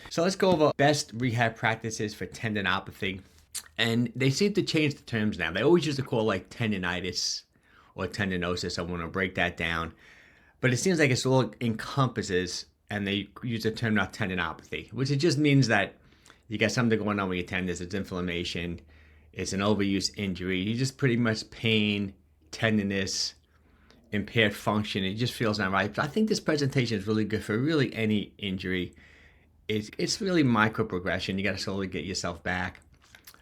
So let's go over best rehab practices for tendinopathy. And they seem to change the terms now. They always used to call like tendinitis or tendinosis. I want to break that down. But it seems like it's all encompasses, and they use the term now tendinopathy, which it just means that you got something going on with your tendons. It's inflammation. It's an overuse injury. You just pretty much pain, tenderness, impaired function. It just feels not right. But I think this presentation is really good for really any injury. It's really micro progression. You got to slowly get yourself back.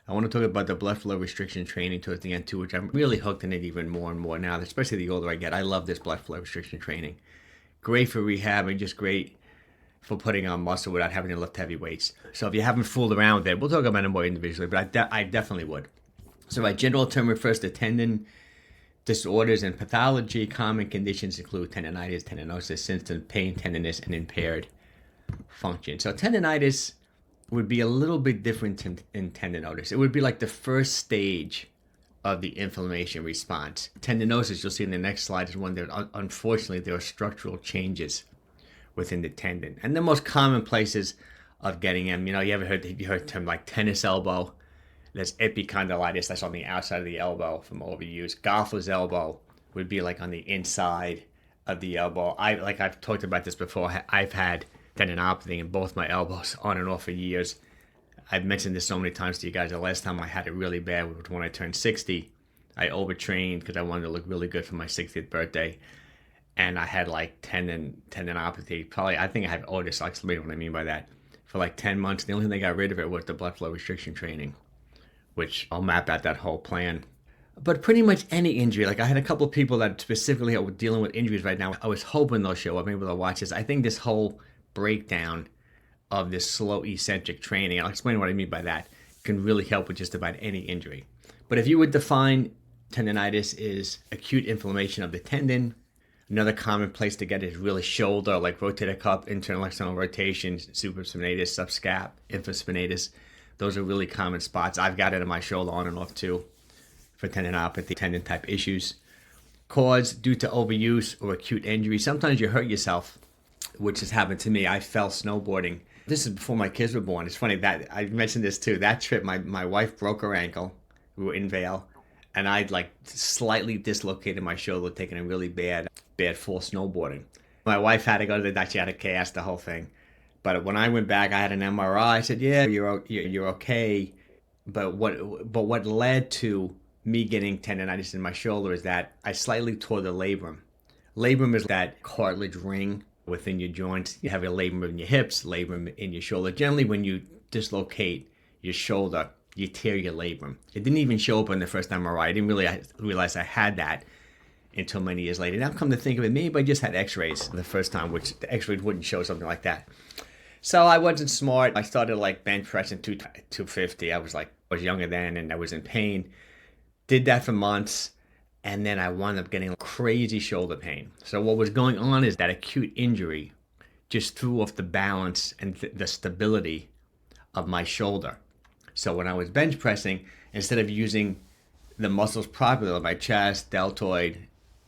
I want to talk about the blood flow restriction training towards the end too, which I'm really hooked in it even more and more now, especially the older I get. I love this blood flow restriction training. Great for rehab and just great for putting on muscle without having to lift heavy weights. So if you haven't fooled around with it, we'll talk about it more individually, but I definitely would. So my general term refers to tendon disorders and pathology. Common conditions include tendinitis, tendinosis, symptom, pain, tenderness, and impaired function. So tendinitis would be a little bit different in tendinosis. It would be like the first stage of the inflammation response. Tendinosis, you'll see in the next slide, is one that unfortunately there are structural changes within the tendon. And the most common places of getting them, you heard the term like tennis elbow. There's epicondylitis, that's on the outside of the elbow from overuse. Golfer's elbow would be like on the inside of the elbow. I've talked about this before. I've had tendinopathy in both my elbows on and off for years. I've mentioned this so many times to you guys. The last time I had it really bad was when I turned 60. I overtrained because I wanted to look really good for my 60th birthday. And I had like tendinopathy. Probably, I think I had otis. I'll explain what I mean by that. For like 10 months. The only thing they got rid of it was the blood flow restriction training, which I'll map out that whole plan. But pretty much any injury, like I had a couple of people that specifically are dealing with injuries right now. I was hoping they'll show up, maybe they'll watch this. I think this whole breakdown of this slow eccentric training, I'll explain what I mean by that, can really help with just about any injury. But if you would define tendinitis is acute inflammation of the tendon. Another common place to get it is really shoulder, like rotator cuff, internal external rotation, supraspinatus, subscap, infraspinatus. Those are really common spots. I've got it in my shoulder on and off too for tendinopathy, tendon type issues. Cause due to overuse or acute injury. Sometimes you hurt yourself, which has happened to me. I fell snowboarding. This is before my kids were born. It's funny that I mentioned this too. That trip, my wife broke her ankle. We were in Vail, and I'd like slightly dislocated my shoulder, taking a really bad fall snowboarding. My wife had to go to the doctor. She had to cast the whole thing. But when I went back, I had an MRI. I said, "Yeah, you're okay." But what led to me getting tendinitis in my shoulder is that I slightly tore the labrum. Labrum is that cartilage ring within your joints. You have a labrum in your hips, labrum in your shoulder. Generally, when you dislocate your shoulder, you tear your labrum. It didn't even show up on the first MRI. I didn't really realize I had that until many years later. Now, come to think of it, maybe I just had x-rays the first time, which the x-rays wouldn't show something like that. So I wasn't smart. I started like bench pressing 250. I was younger then and I was in pain. Did that for months. And then I wound up getting crazy shoulder pain. So what was going on is that acute injury just threw off the balance and the stability of my shoulder. So when I was bench pressing, instead of using the muscles properly, like my chest, deltoid,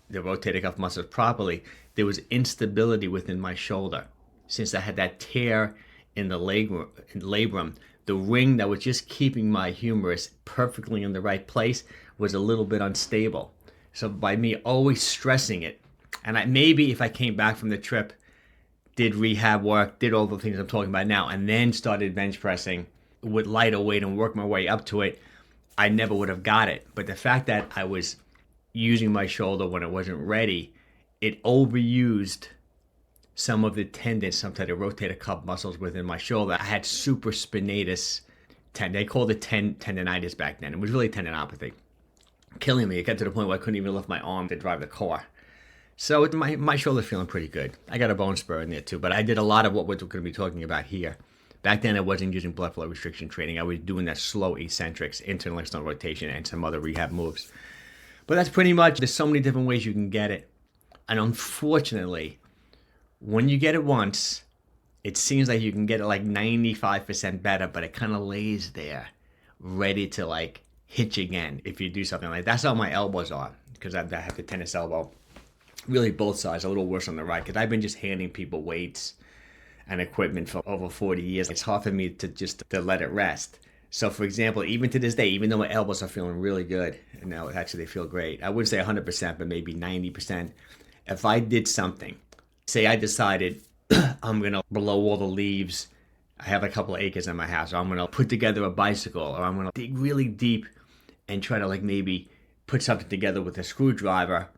the rotator cuff muscles properly, there was instability within my shoulder. Since I had that tear in the labrum, the ring that was just keeping my humerus perfectly in the right place was a little bit unstable. So by me always stressing it, and maybe if I came back from the trip, did rehab work, did all the things I'm talking about now, and then started bench pressing with lighter weight and work my way up to it, I never would have got it. But the fact that I was using my shoulder when it wasn't ready, it overused some of the tendons, some type of rotator cuff muscles within my shoulder. I had supraspinatus tendon. They called it tendinitis back then. It was really tendinopathy. Killing me. It got to the point where I couldn't even lift my arm to drive the car. So my shoulder's feeling pretty good. I got a bone spur in there too, but I did a lot of what we're going to be talking about here. Back then I wasn't using blood flow restriction training. I was doing that slow eccentrics, internal external rotation, and some other rehab moves. But that's pretty much, there's so many different ways you can get it. And unfortunately, when you get it once, it seems like you can get it like 95% better, but it kind of lays there ready to like hit you again if you do something like that. That's how my elbows are, because I have the tennis elbow. Really both sides, a little worse on the right, because I've been just handing people weights and equipment for over 40 years. It's hard for me to just to let it rest. So for example, even to this day, even though my elbows are feeling really good, and now actually they feel great, I wouldn't say 100%, but maybe 90%. If I did something, say I decided I'm going to blow all the leaves, I have a couple of acres in my house, or I'm going to put together a bicycle, or I'm going to dig really deep and try to like maybe put something together with a screwdriver,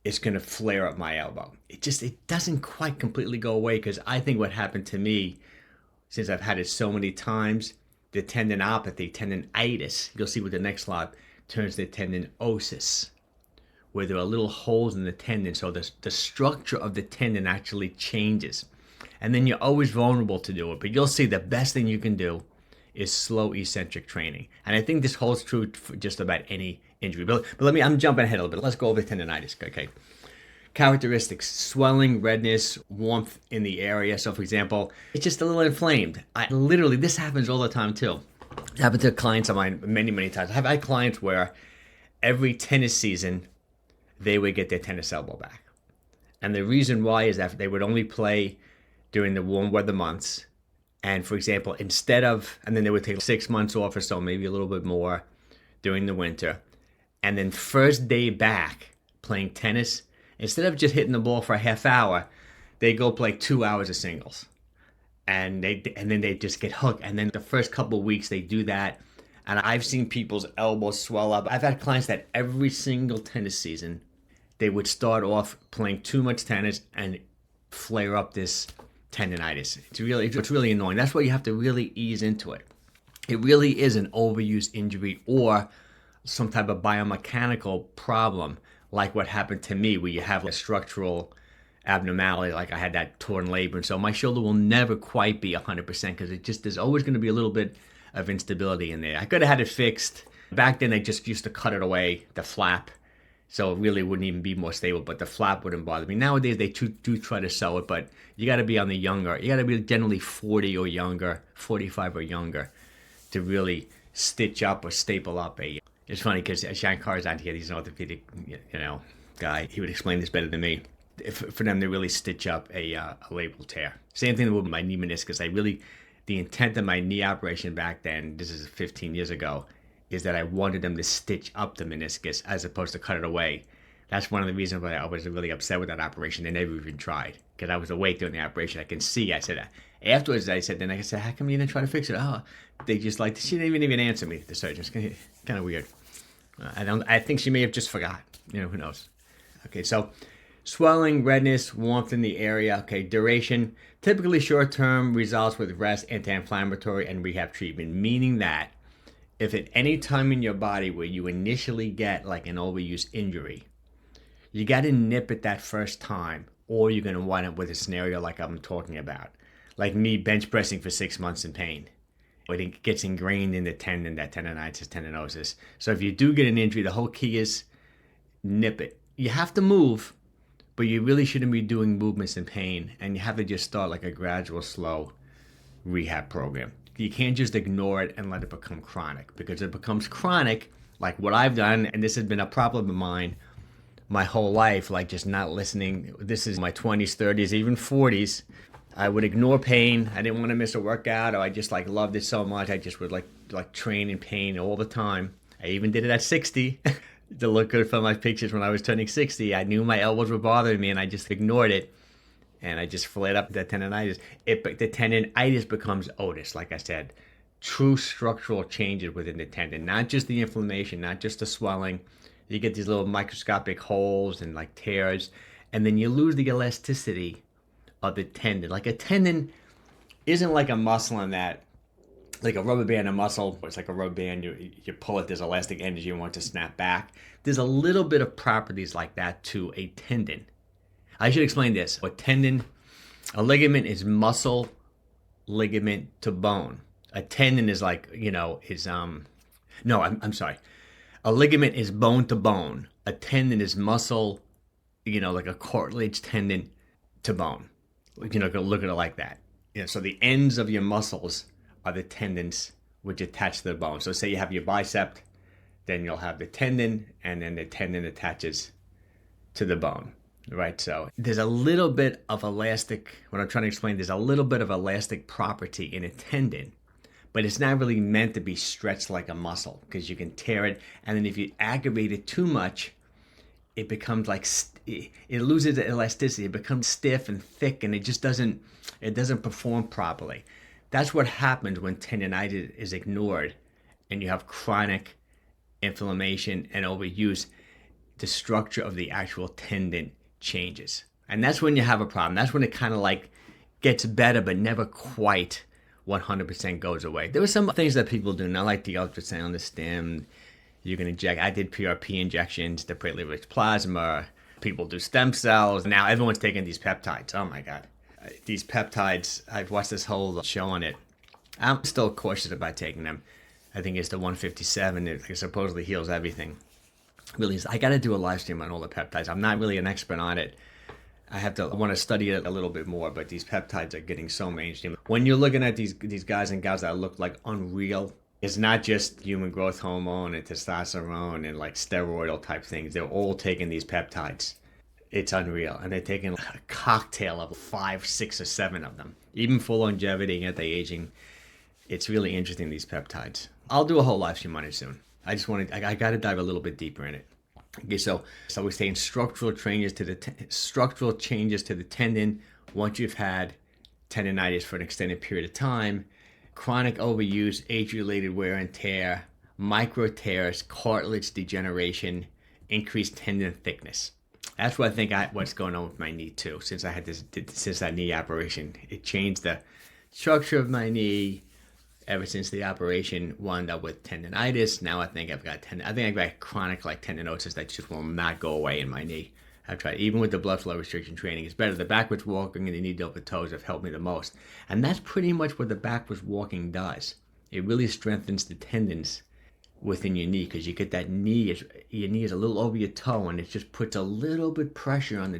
it's going to flare up my elbow. It doesn't quite completely go away, because I think what happened to me, since I've had it so many times, the tendinopathy, tendinitis, you'll see with the next slide, turns to tendinosis, where there are little holes in the tendon. So the structure of the tendon actually changes. And then you're always vulnerable to do it. But you'll see the best thing you can do is slow eccentric training. And I think this holds true for just about any injury. But I'm jumping ahead a little bit. Let's go over tendinitis. Okay. Characteristics: swelling, redness, warmth in the area. So for example, it's just a little inflamed. This happens all the time too. It happened to clients of mine many times. I've had clients where every tennis season, they would get their tennis elbow back. And the reason why is that they would only play during the warm weather months. And for example, and then they would take 6 months off or so, maybe a little bit more during the winter. And then first day back playing tennis, instead of just hitting the ball for a half hour, they go play 2 hours of singles. And then they just get hooked. And then the first couple of weeks they do that. And I've seen people's elbows swell up. I've had clients that every single tennis season, they would start off playing too much tennis and flare up this tendinitis. It's really annoying. That's why you have to really ease into it. It really is an overuse injury or some type of biomechanical problem, like what happened to me, where you have a structural abnormality, like I had that torn labrum. So my shoulder will never quite be 100%, because there's always going to be a little bit of instability in there. I could have had it fixed. Back then, they just used to cut it away, the flap, so it really wouldn't even be more stable, but the flap wouldn't bother me. Nowadays, they do try to sew it, but you got to be you got to be generally 40 or younger, 45 or younger, to really stitch up or staple up a... It's funny because Shankar's out here, he's an orthopedic, guy. He would explain this better than me. For them to really stitch up a labral tear. Same thing with my knee meniscus. The intent of my knee operation back then, this is 15 years ago, is that I wanted them to stitch up the meniscus as opposed to cut it away. That's one of the reasons why I was really upset with that operation. They never even tried, because I was awake during the operation. I can see. I said afterwards. I said, how come you didn't try to fix it? Oh, they just she didn't even answer me. The surgeon. It's kind of weird. I think she may have just forgot. Who knows? Okay, so swelling, redness, warmth in the area. Okay, duration. Typically short-term, results with rest, anti-inflammatory, and rehab treatment. Meaning that if at any time in your body where you initially get like an overuse injury, you got to nip it that first time, or you're going to wind up with a scenario like I'm talking about. Like me bench pressing for 6 months in pain. It gets ingrained in the tendon, that tendinitis, tendinosis. So if you do get an injury, the whole key is nip it. You have to move, but you really shouldn't be doing movements in pain, and you have to just start like a gradual, slow rehab program. You can't just ignore it and let it become chronic, because it becomes chronic, like what I've done, and this has been a problem of mine my whole life, like just not listening. This is my 20s, 30s, even 40s. I would ignore pain. I didn't want to miss a workout, or I just like loved it so much. I just would like train in pain all the time. I even did it at 60 to look good for my pictures when I was turning 60. I knew my elbows were bothering me, and I just ignored it. And I just flared up that tendinitis. The tendinitis becomes otis, like I said. True structural changes within the tendon, not just the inflammation, not just the swelling. You get these little microscopic holes and like tears, and then you lose the elasticity of the tendon. Like a tendon isn't like a muscle in that, like a rubber band, a muscle, it's like a rubber band, you pull it, there's elastic energy, you want it to snap back. There's a little bit of properties like that to a tendon. I should explain this. A ligament is muscle ligament to bone. A tendon is like, I'm sorry. A ligament is bone to bone. A tendon is muscle, like a cartilage tendon to bone. Look at it like that. So the ends of your muscles are the tendons which attach to the bone. So say you have your bicep, then you'll have the tendon, and then the tendon attaches to the bone. Right, so there's a little bit of elastic, what I'm trying to explain, there's a little bit of elastic property in a tendon, but it's not really meant to be stretched like a muscle because you can tear it, and then if you aggravate it too much, it becomes like, it loses the elasticity, it becomes stiff and thick, and it doesn't perform properly. That's what happens when tendinitis is ignored and you have chronic inflammation and overuse. The structure of the actual tendon changes. And that's when you have a problem. That's when it kind of like gets better, but never quite 100% goes away. There were some things that people do, not like the ultrasound, the stem. You can inject, I did PRP injections, the platelet-rich plasma. People do stem cells. Now everyone's taking these peptides. Oh my God. These peptides, I've watched this whole show on it. I'm still cautious about taking them. I think it's the 157. It supposedly heals everything. Really, I got to do a live stream on all the peptides. I'm not really an expert on it. I want to study it a little bit more, but these peptides are getting so mainstream. When you're looking at these guys and gals that look like unreal, it's not just human growth hormone and testosterone and like steroidal type things. They're all taking these peptides. It's unreal. And they're taking a cocktail of 5, 6, or 7 of them. Even for longevity, anti-aging. It's really interesting, these peptides. I'll do a whole live stream on it soon. I got to dive a little bit deeper in it. Okay, so we're saying structural changes to the tendon once you've had tendinitis for an extended period of time, chronic overuse, age-related wear and tear, micro tears, cartilage degeneration, increased tendon thickness. That's what I think what's going on with my knee too. Since I had since that knee operation, it changed the structure of my knee. Ever since the operation, wound up with tendinitis. Now I think I've got chronic like tendinosis that just will not go away in my knee. I've tried, even with the blood flow restriction training, it's better. The backwards walking and the knee over toes have helped me the most. And that's pretty much what the backwards walking does. It really strengthens the tendons within your knee because you get that knee, your knee is a little over your toe and it just puts a little bit pressure on the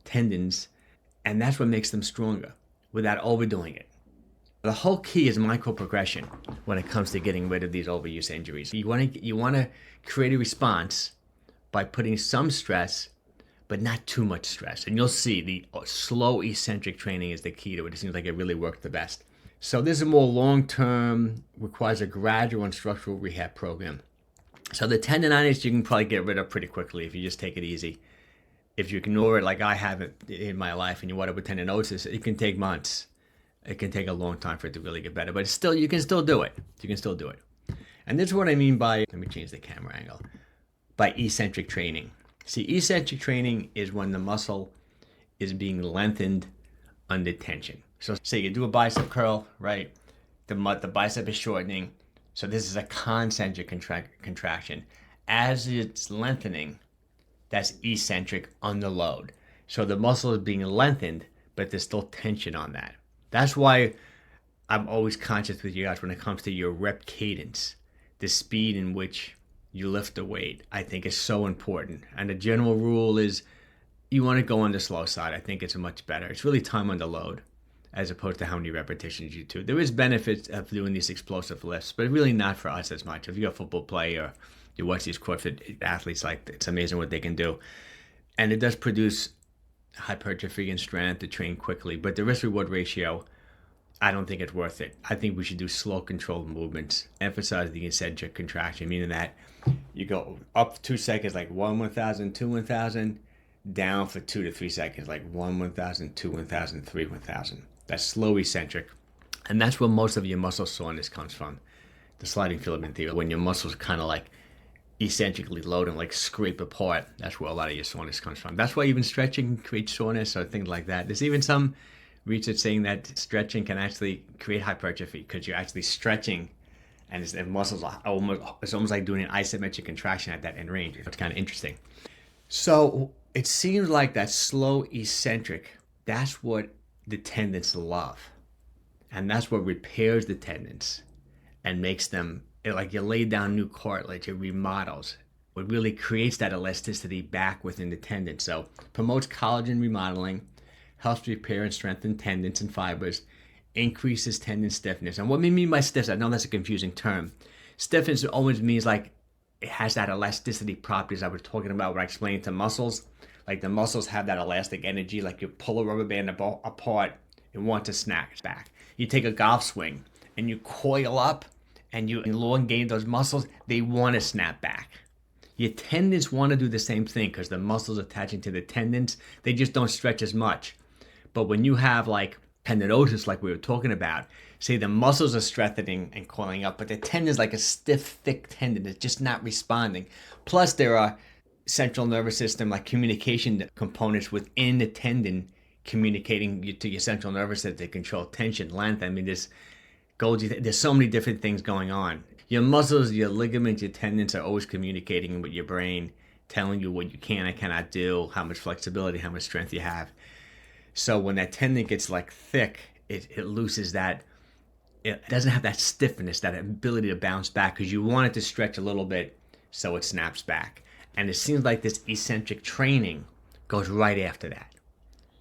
tendons, and that's what makes them stronger without overdoing it. The whole key is micro-progression when it comes to getting rid of these overuse injuries. You want to create a response by putting some stress, but not too much stress. And you'll see the slow eccentric training is the key to it. It seems like it really worked the best. So this is more long-term, requires a gradual and structural rehab program. So the tendinitis you can probably get rid of pretty quickly if you just take it easy. If you ignore it like I have it in my life and you wind up with tendinosis, it can take months. It can take a long time for it to really get better, but still, you can still do it. You can still do it. And this is what I mean by, let me change the camera angle, by eccentric training. See, eccentric training is when the muscle is being lengthened under tension. So say you do a bicep curl, right? The bicep is shortening. So this is a concentric contraction. As it's lengthening, that's eccentric under load. So the muscle is being lengthened, but there's still tension on that. That's why I'm always conscious with you guys when it comes to your rep cadence. The speed in which you lift the weight, I think, is so important. And the general rule is you want to go on the slow side. I think it's much better. It's really time under load as opposed to how many repetitions you do. There is benefits of doing these explosive lifts, but really not for us as much. If you're a football player or you watch these CrossFit athletes, like, it's amazing what they can do. And it does produce hypertrophy and strength to train quickly, but the risk-reward ratio, I don't think it's worth it. I think we should do slow, controlled movements. Emphasize the eccentric contraction, meaning that you go up 2 seconds, like 1 1,000, 2 1,000, down for 2 to 3 seconds, like 1 1,000, 2 1,000, 3 1,000. That's slow eccentric, and that's where most of your muscle soreness comes from. The sliding filament theory, when your muscles kind of like eccentrically load and like scrape apart, that's where a lot of your soreness comes from. That's why even stretching creates soreness or things like that. There's even some research saying that stretching can actually create hypertrophy because you're actually stretching and the muscles are it's almost like doing an isometric contraction at that end range. It's kind of interesting. So it seems like that slow eccentric, that's what the tendons love. And that's what repairs the tendons and makes them, like, you lay down new cartilage, it remodels. It really creates that elasticity back within the tendon. So promotes collagen remodeling, helps repair and strengthen tendons and fibers, increases tendon stiffness. And what we mean by stiffness, I know that's a confusing term. Stiffness always means like it has that elasticity properties I was talking about when I explained to muscles. Like the muscles have that elastic energy, like you pull a rubber band apart and want to snap back. You take a golf swing and you coil up and you elongate those muscles, they want to snap back. Your tendons want to do the same thing because the muscles attaching to the tendons, they just don't stretch as much. But when you have like tendinosis, like we were talking about, say the muscles are strengthening and coiling up, but the tendon is like a stiff, thick tendon. It's just not responding. Plus, there are central nervous system, like communication components within the tendon communicating to your central nervous system to control tension, length. I mean, there's so many different things going on. Your muscles, your ligaments, your tendons are always communicating with your brain, telling you what you can and cannot do, how much flexibility, how much strength you have. So when that tendon gets like thick, it loses that, it doesn't have that stiffness, that ability to bounce back, because you want it to stretch a little bit so it snaps back. And it seems like this eccentric training goes right after that.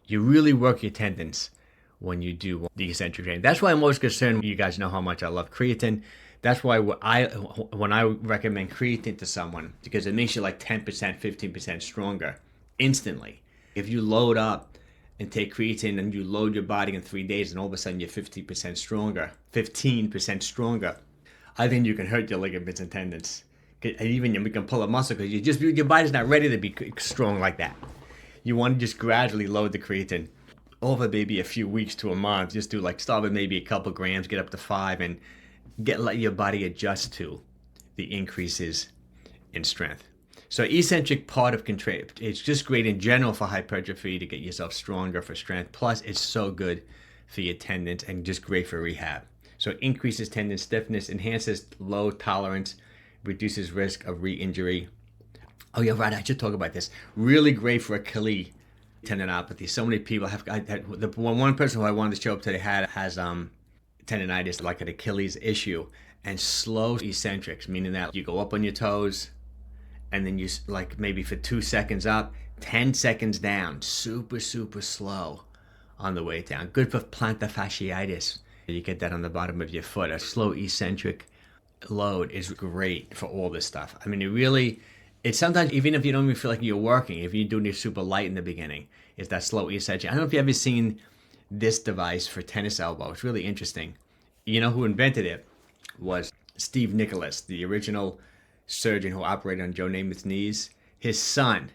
You really work your tendons when you do the eccentric training. That's why I'm always concerned. You guys know how much I love creatine. That's why when I recommend creatine to someone, because it makes you like 10%, 15% stronger instantly. If you load up and take creatine and you load your body in 3 days and all of a sudden you're 15% stronger, I think you can hurt your ligaments and tendons. And even you can pull a muscle because your body's not ready to be strong like that. You want to just gradually load the creatine over maybe a few weeks to a month. Just do like start with maybe a couple grams, get up to 5, and let your body adjust to the increases in strength. So eccentric part of it's just great in general for hypertrophy to get yourself stronger for strength. Plus, it's so good for your tendons and just great for rehab. So it increases tendon stiffness, enhances load tolerance, reduces risk of re-injury. Oh yeah, right, I should talk about this. Really great for Achilles tendinopathy. So many people have, one person who I wanted to show up today has tendinitis, like an Achilles issue, and slow eccentrics, meaning that you go up on your toes, and then you like maybe for 2 seconds up, 10 seconds down, super, super slow on the way down. Good for plantar fasciitis. You get that on the bottom of your foot. A slow eccentric load is great for all this stuff. I mean, it's sometimes, even if you don't even feel like you're working, if you're doing it super light in the beginning, it's that slow eccentric. I don't know if you've ever seen this device for tennis elbow. It's really interesting. You know who invented it was Steve Nicholas, the original surgeon who operated on Joe Namath's knees. His son,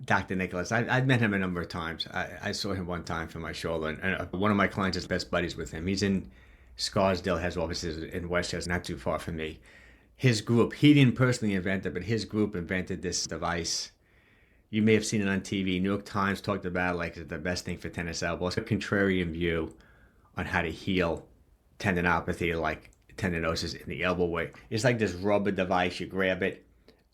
Dr. Nicholas, I've met him a number of times. I saw him one time for my shoulder, and one of my clients is best buddies with him. He's in Scarsdale, has offices in Westchester, not too far from me. His group, he didn't personally invent it, but his group invented this device. You may have seen it on TV. New York Times talked about it like the best thing for tennis elbows. A contrarian view on how to heal tendinopathy, like tendinosis in the elbow way. It's like this rubber device. You grab it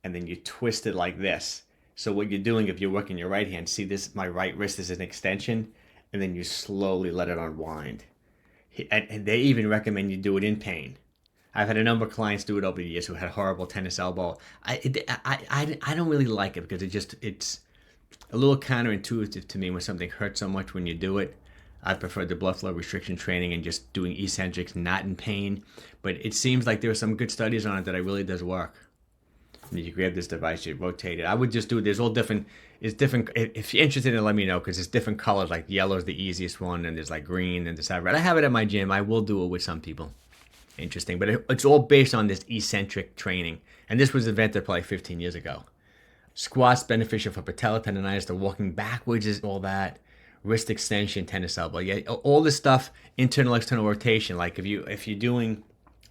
and then you twist it like this. So what you're doing, if you're working your right hand, see this, my right wrist is an extension, and then you slowly let it unwind. And they even recommend you do it in pain. I've had a number of clients do it over the years who had horrible tennis elbow. I don't really like it because it's a little counterintuitive to me when something hurts so much when you do it. I prefer the blood flow restriction training and just doing eccentrics, not in pain. But it seems like there are some good studies on it that it really does work. You grab this device, you rotate it. I would just do it. There's all different. It's different. If you're interested in it, let me know, because it's different colors. Like yellow is the easiest one, and there's like green and this red. I have it at my gym. I will do it with some people. Interesting, but it's all based on this eccentric training, and this was invented probably 15 years ago. Squats beneficial for patellar tendinitis. The walking backwards is all that. Wrist extension, tennis elbow. Yeah, all this stuff. Internal, external rotation. Like if you're doing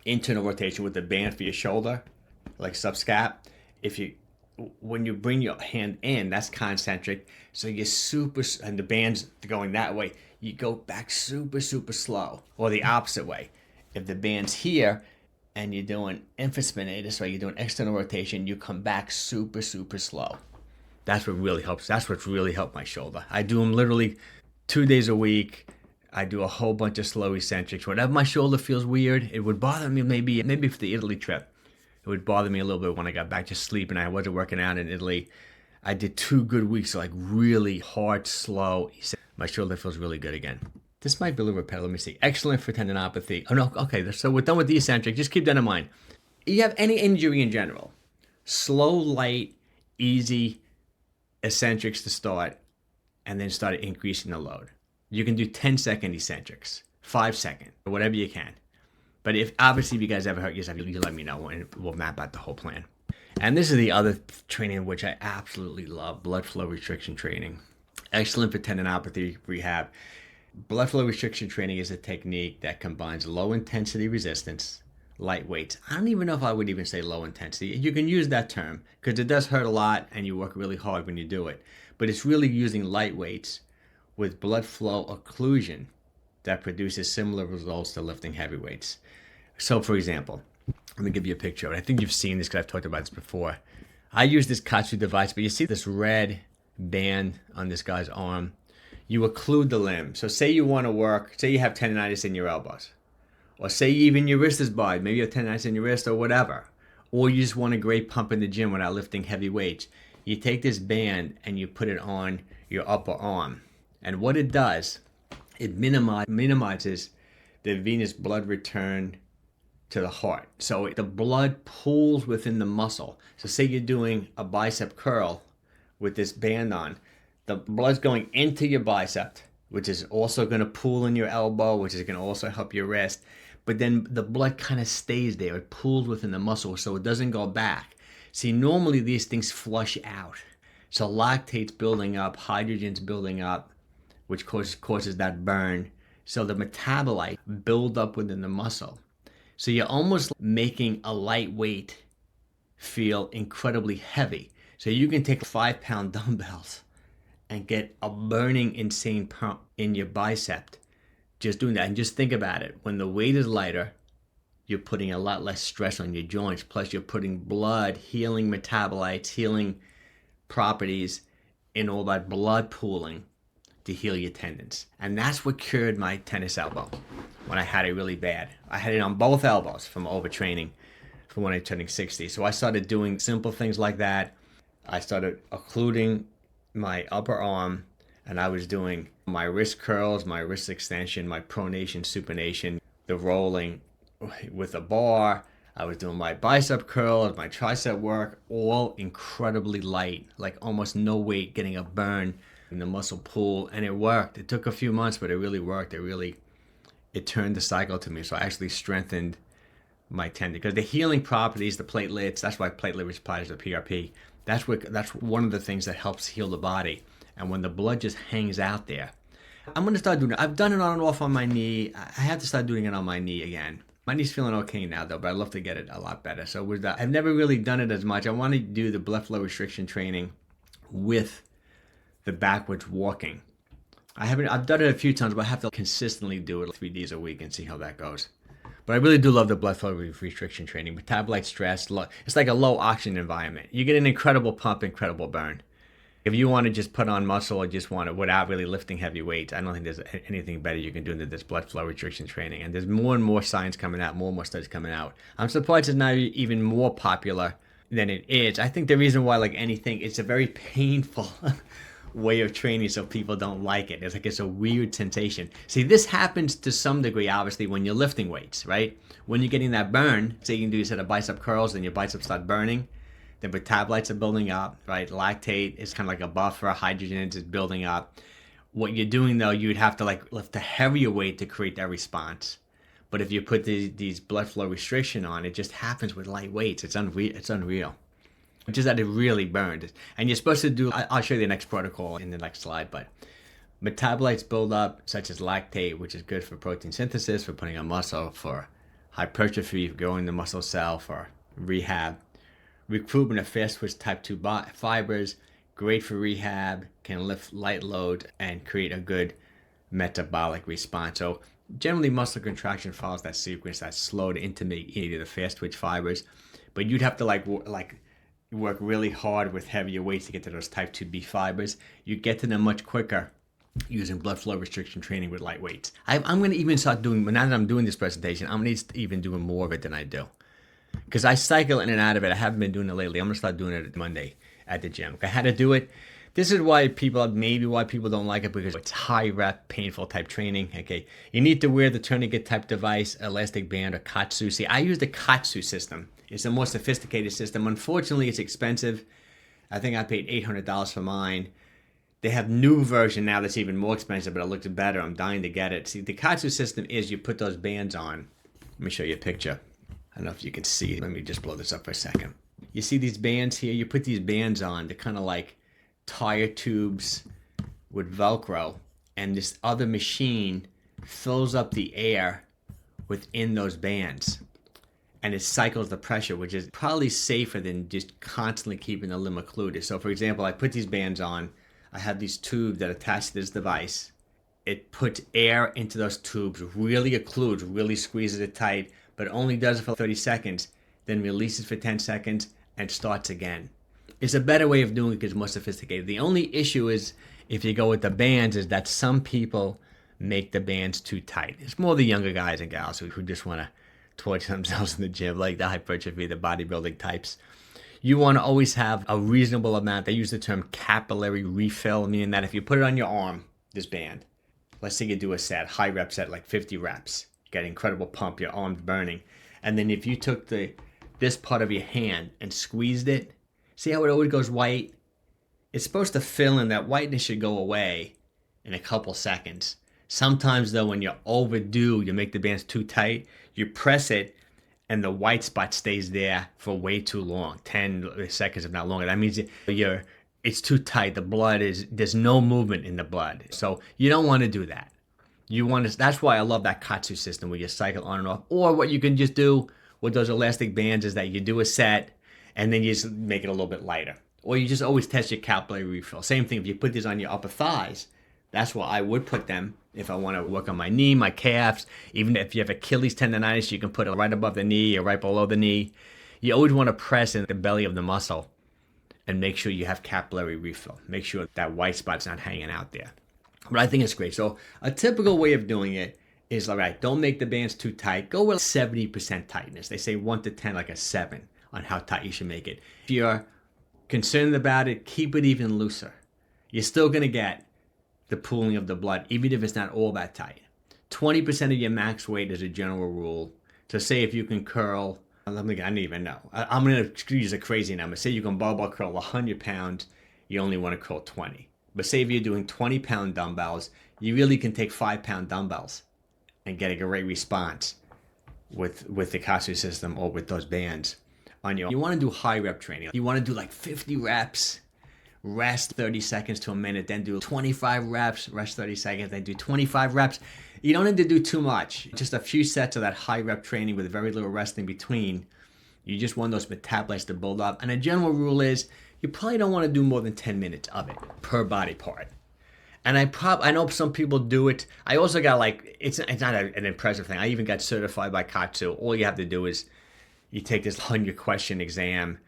internal rotation with the band for your shoulder, like subscap. When you bring your hand in, that's concentric. So you're super, and the band's going that way. You go back super, super slow, or the opposite way. If the band's here and you're doing infraspinatus, right, you're doing external rotation, you come back super, super slow. That's what really helps. That's what's really helped my shoulder. I do them literally 2 days a week. I do a whole bunch of slow eccentrics. Whenever my shoulder feels weird, it would bother me maybe for the Italy trip. It would bother me a little bit when I got back to sleep and I wasn't working out in Italy. I did 2 good weeks of like really hard, slow. My shoulder feels really good again. This might be a little repetitive. Let me see. Excellent for tendinopathy. Oh no, okay, so we're done with the eccentric. Just keep that in mind. You have any injury in general, slow, light, easy, eccentrics to start, and then start increasing the load. You can do 10-second eccentrics, 5-second, or whatever you can. But if you guys ever hurt yourself, you let me know and we'll map out the whole plan. And this is the other training which I absolutely love, blood flow restriction training. Excellent for tendinopathy rehab. Blood flow restriction training is a technique that combines low intensity resistance, light weights. I don't even know if I would even say low intensity. You can use that term because it does hurt a lot and you work really hard when you do it. But it's really using light weights with blood flow occlusion that produces similar results to lifting heavy weights. So for example, let me give you a picture. I think you've seen this because I've talked about this before. I use this Katsu device, but you see this red band on this guy's arm. You occlude the limb. So say you want to work, say you have tendinitis in your elbows, or say even your wrist is barred, maybe you have tendinitis in your wrist or whatever, or you just want a great pump in the gym without lifting heavy weights. You take this band and you put it on your upper arm. And what it does, it minimizes the venous blood return to the heart. So the blood pools within the muscle. So say you're doing a bicep curl with this band on, the blood's going into your bicep, which is also going to pool in your elbow, which is going to also help your wrist. But then the blood kind of stays there. It pools within the muscle so it doesn't go back. See, normally these things flush out. So lactate's building up, hydrogen's building up, which causes that burn. So the metabolite build up within the muscle. So you're almost making a light weight feel incredibly heavy. So you can take 5-pound dumbbells and get a burning insane pump in your bicep just doing that. And just think about it. When the weight is lighter, you're putting a lot less stress on your joints. Plus you're putting blood, healing metabolites, healing properties in all that blood pooling to heal your tendons. And that's what cured my tennis elbow when I had it really bad. I had it on both elbows from overtraining from when I was turning 60. So I started doing simple things like that. I started occluding my upper arm, and I was doing my wrist curls, my wrist extension, my pronation, supination, the rolling with a bar. I was doing my bicep curls, my tricep work, all incredibly light, like almost no weight, getting a burn in the muscle pool, and it worked. It took a few months, but it really worked. It turned the cycle to me. So I actually strengthened my tendon because the healing properties, the platelets, that's why platelet-rich plasma, the PRP, that's one of the things that helps heal the body. And when the blood just hangs out there, I'm going to start doing it. I've done it on and off on my knee. I have to start doing it on my knee again. My knee's feeling okay now though, but I'd love to get it a lot better. So with that, I've never really done it as much. I want to do the blood flow restriction training with the backwards walking. I've done it a few times, but I have to consistently do it 3 days a week and see how that goes. But I really do love the blood flow restriction training. Metabolite stress, it's like a low oxygen environment. You get an incredible pump, incredible burn. If you want to just put on muscle or just want to, without really lifting heavy weights, I don't think there's anything better you can do than this blood flow restriction training. And there's more and more science coming out, more and more studies coming out. I'm surprised it's not even more popular than it is. I think the reason why, like anything, it's a very painful way of training, so people don't like it. It's a weird sensation. See, this happens to some degree, obviously, when you're lifting weights, right? When you're getting that burn, say you can do a set of bicep curls and your biceps start burning, the metabolites are building up, right? Lactate is kind of like a buffer, hydrogen is building up. What you're doing though, you'd have to like lift a heavier weight to create that response. But if you put these blood flow restriction on, it just happens with light weights. It's unreal. Just that it really burned. And you're supposed to do, I'll show you the next protocol in the next slide, but metabolites build up, such as lactate, which is good for protein synthesis, for putting on muscle, for hypertrophy, for growing the muscle cell, for rehab. Recruitment of fast twitch type 2 fibers, great for rehab, can lift light load and create a good metabolic response. So generally muscle contraction follows that sequence, that slow to intermediate the fast twitch fibers. But you'd have to work really hard with heavier weights to get to those type 2B fibers. You get to them much quicker using blood flow restriction training with light weights. I'm going to even start doing, now that I'm doing this presentation, I'm going to even doing more of it than I do. Because I cycle in and out of it. I haven't been doing it lately. I'm going to start doing it Monday at the gym. I had to do it. This is why people don't like it, because it's high rep, painful type training. Okay, you need to wear the tourniquet type device, elastic band, or Katsu. See, I use the Katsu system. It's a more sophisticated system. Unfortunately, it's expensive. I think I paid $800 for mine. They have new version now that's even more expensive, but it looks better. I'm dying to get it. See, the Katsu system is you put those bands on. Let me show you a picture. I don't know if you can see. Let me just blow this up for a second. You see these bands here? You put these bands on. They're kind of like tire tubes with Velcro. And this other machine fills up the air within those bands. And it cycles the pressure, which is probably safer than just constantly keeping the limb occluded. So for example, I put these bands on. I have these tubes that attach to this device. It puts air into those tubes, really occludes, really squeezes it tight, but only does it for 30 seconds, then releases for 10 seconds and starts again. It's a better way of doing it because it's more sophisticated. The only issue is if you go with the bands is that some people make the bands too tight. It's more the younger guys and gals who just want to torture themselves in the gym, like the hypertrophy, the bodybuilding types. You want to always have a reasonable amount. They use the term capillary refill, meaning that if you put it on your arm, this band, let's say you do a set, high rep set, like 50 reps, you get an incredible pump, your arm's burning. And then if you took this part of your hand and squeezed it, see how it always goes white? It's supposed to fill in. That whiteness should go away in a couple seconds. Sometimes though, when you're overdue, you make the bands too tight, you press it, and the white spot stays there for way too long, 10 seconds if not longer. That means it's too tight. There's no movement in the blood. So you don't want to do that. That's why I love that Katsu system where you cycle on and off. Or what you can just do with those elastic bands is that you do a set and then you just make it a little bit lighter. Or you just always test your capillary refill. Same thing if you put these on your upper thighs. That's where I would put them if I want to work on my knee, my calves. Even if you have Achilles tendinitis, you can put it right above the knee or right below the knee. You always want to press in the belly of the muscle and make sure you have capillary refill. Make sure that white spot's not hanging out there. But I think it's great. So a typical way of doing it is, all right, don't make the bands too tight. Go with 70% tightness. They say 1 to 10, like a 7 on how tight you should make it. If you're concerned about it, keep it even looser. You're still going to get the pooling of the blood, even if it's not all that tight. 20% of your max weight is a general rule. So say if you can curl, I don't even know. I'm going to use a crazy number. Say you can barbell curl 100 pounds, you only want to curl 20. But say if you're doing 20-pound dumbbells, you really can take 5-pound dumbbells and get a great response with the Katsu system or with those bands on you. You want to do high rep training. You want to do like 50 reps, rest 30 seconds to a minute, then do 25 reps, rest 30 seconds, then do 25 reps. You don't need to do too much. Just a few sets of that high rep training with very little rest in between. You just want those metabolites to build up. And a general rule is you probably don't want to do more than 10 minutes of it per body part. And I know some people do it. I also got it's not an impressive thing. I even got certified by Katsu. All you have to do is you take this 100-question exam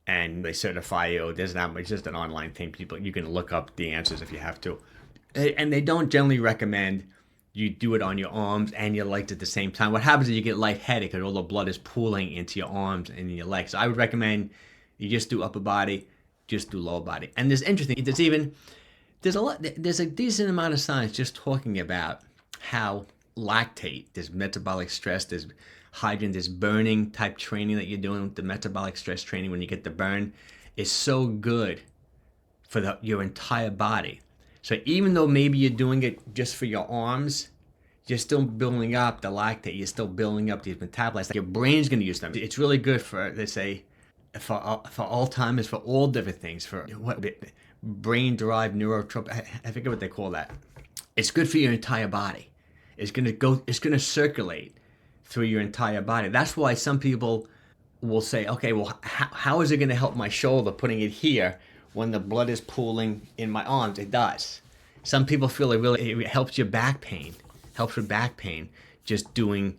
and they certify you. There's not much. It's just an online thing. You can look up the answers if you have to. And they don't generally recommend you do it on your arms and your legs at the same time. What happens is you get lightheaded because all the blood is pooling into your arms and your legs. So I would recommend you just do upper body, just do lower body. And there's a decent amount of science just talking about how lactate, this metabolic stress, this hydrogen, this burning type training that you're doing, the metabolic stress training when you get the burn, is so good for your entire body. So even though maybe you're doing it just for your arms, you're still building up the lactate. You're still building up these metabolites. Your brain's going to use them. It's really good for, they say, for Alzheimer's, for all different things, for brain-derived neurotropic. I forget what they call that. It's good for your entire body. It's going to circulate through your entire body. That's why some people will say, okay, well, how is it going to help my shoulder putting it here when the blood is pooling in my arms? It does. Some people feel it helps your back pain, helps with back pain, just doing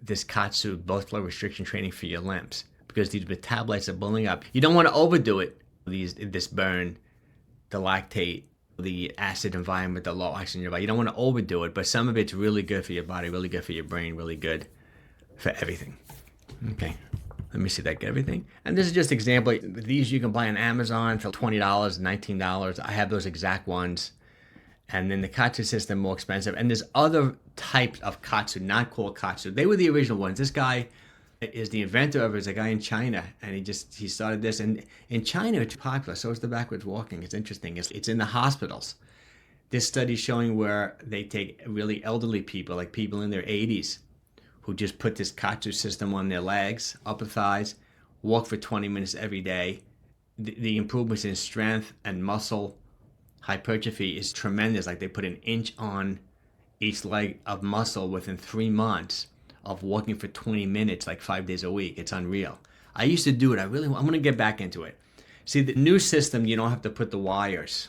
this Katsu, blood flow restriction training for your limbs, because these metabolites are building up. You don't want to overdo it. This burn, the lactate, the acid environment, the low oxygen in your body. You don't want to overdo it, but some of it's really good for your body, really good for your brain, really good for everything. Okay. Let me see that, get everything. And this is just an example. These you can buy on Amazon for $20, $19. I have those exact ones. And then the Katsu system, more expensive. And there's other types of Katsu, not called Katsu. They were the original ones. This guy is the inventor of it is a guy in China, and he started this. And in China, it's popular. So is the backwards walking. It's interesting. It's in the hospitals. This study showing where they take really elderly people, like people in their 80s, who just put this Katsu system on their legs, upper thighs, walk for 20 minutes every day. The improvements in strength and muscle hypertrophy is tremendous. Like they put an inch on each leg of muscle within 3 months of walking for 20 minutes, like 5 days a week. It's unreal. I used to do it. I'm going to get back into it. See, the new system, you don't have to put the wires.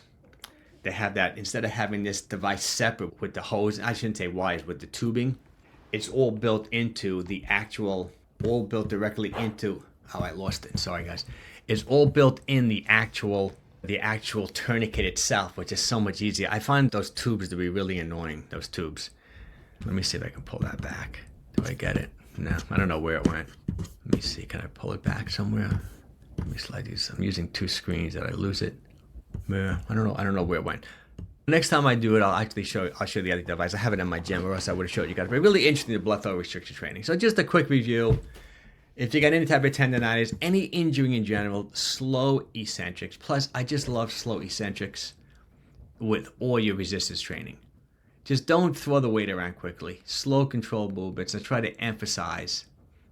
They have that, instead of having this device separate with the hose, I shouldn't say wires, with the tubing, it's all built into the actual, all built directly into, oh, I lost it. Sorry, guys. It's all built in the actual tourniquet itself, which is so much easier. I find those tubes to be really annoying, those tubes. Let me see if I can pull that back. Do I get it? No, I don't know where it went. Let me see, can I pull it back somewhere? Let me slide these. I'm using 2 screens. Did I lose it? Yeah, I don't know where it went. Next time I do it, I'll show the other device. I have it in my gym, or else I would have showed you guys. But really interesting, the blood flow restriction training. So just a quick review. If you got any type of tendinitis, any injury in general, slow eccentrics. Plus, I just love slow eccentrics with all your resistance training. Just don't throw the weight around quickly. Slow, controlled movements, and try to emphasize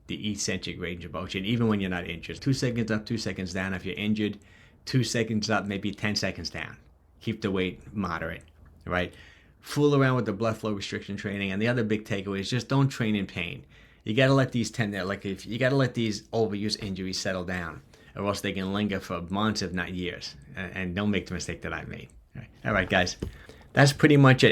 the eccentric range of motion, even when you're not injured. 2 seconds up, 2 seconds down. If you're injured, 2 seconds up, maybe 10 seconds down. Keep the weight moderate, right? Fool around with the blood flow restriction training. And the other big takeaway is just don't train in pain. You got to let these you got to let these overuse injuries settle down, or else they can linger for months, if not years. And don't make the mistake that I made. All right, guys. That's pretty much it.